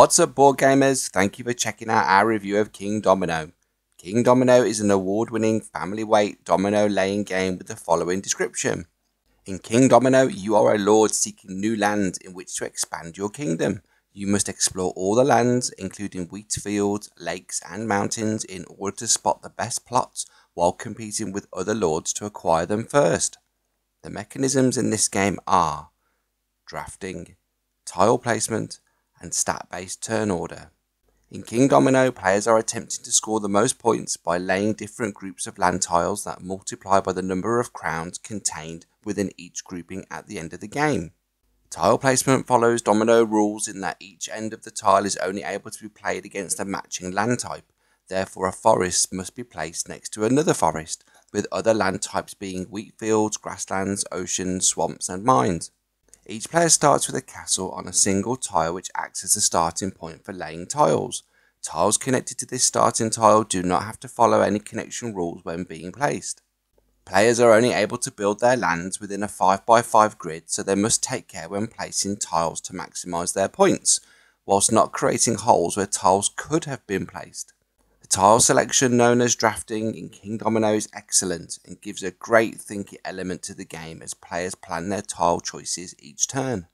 What's up, board gamers? Thank you for checking out our review of Kingdomino. Kingdomino is an award-winning family-weight domino laying game with the following description. In Kingdomino, you are a lord seeking new lands in which to expand your kingdom. You must explore all the lands, including wheat fields, lakes and mountains, in order to spot the best plots while competing with other lords to acquire them first. The mechanisms in this game are drafting, tile placement, and stat-based turn order. In Kingdomino, players are attempting to score the most points by laying different groups of land tiles that multiply by the number of crowns contained within each grouping at the end of the game. Tile placement follows domino rules in that each end of the tile is only able to be played against a matching land type. Therefore, a forest must be placed next to another forest, with other land types being wheat fields, grasslands, oceans, swamps and mines. Each player starts with a castle on a single tile which acts as a starting point for laying tiles. Tiles connected to this starting tile do not have to follow any connection rules when being placed. Players are only able to build their lands within a 5x5 grid, so they must take care when placing tiles to maximise their points, whilst not creating holes where tiles could have been placed. The tile selection known as drafting in Kingdomino is excellent and gives a great thinking element to the game as players plan their tile choices each turn.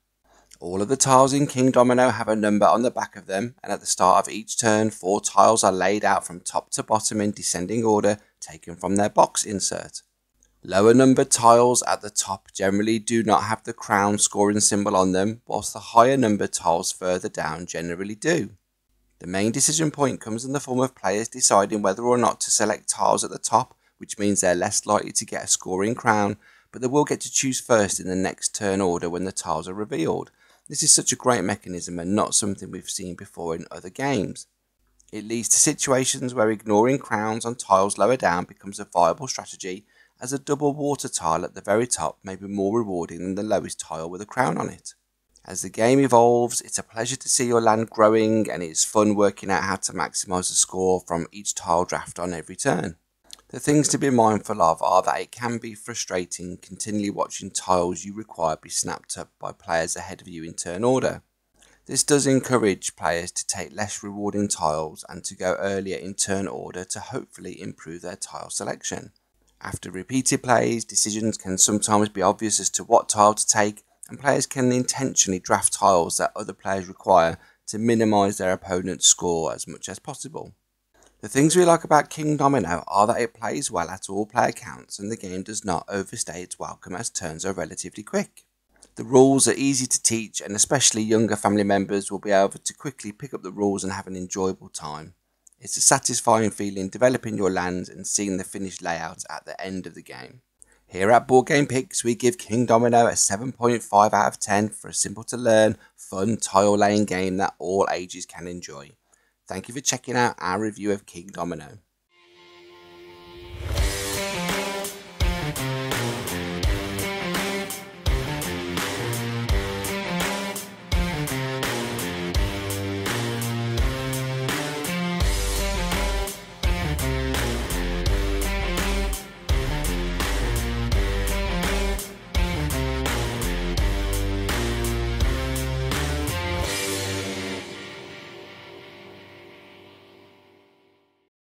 All of the tiles in Kingdomino have a number on the back of them, and at the start of each turn 4 tiles are laid out from top to bottom in descending order taken from their box insert. Lower numbered tiles at the top generally do not have the crown scoring symbol on them, whilst the higher numbered tiles further down generally do. The main decision point comes in the form of players deciding whether or not to select tiles at the top, which means they're less likely to get a scoring crown, but they will get to choose first in the next turn order when the tiles are revealed. This is such a great mechanism and not something we've seen before in other games. It leads to situations where ignoring crowns on tiles lower down becomes a viable strategy, as a double water tile at the very top may be more rewarding than the lowest tile with a crown on it. As the game evolves, it's a pleasure to see your land growing, and it's fun working out how to maximise the score from each tile draft on every turn. The things to be mindful of are that it can be frustrating continually watching tiles you require be snapped up by players ahead of you in turn order. This does encourage players to take less rewarding tiles and to go earlier in turn order to hopefully improve their tile selection. After repeated plays, decisions can sometimes be obvious as to what tile to take, and players can intentionally draft tiles that other players require to minimise their opponent's score as much as possible. The things we like about Kingdomino are that it plays well at all player counts and the game does not overstay its welcome as turns are relatively quick. The rules are easy to teach, and especially younger family members will be able to quickly pick up the rules and have an enjoyable time. It's a satisfying feeling developing your lands and seeing the finished layout at the end of the game. Here at Board Game Pix, we give Kingdomino a 7.5 out of 10 for a simple to learn, fun tile laying game that all ages can enjoy. Thank you for checking out our review of Kingdomino.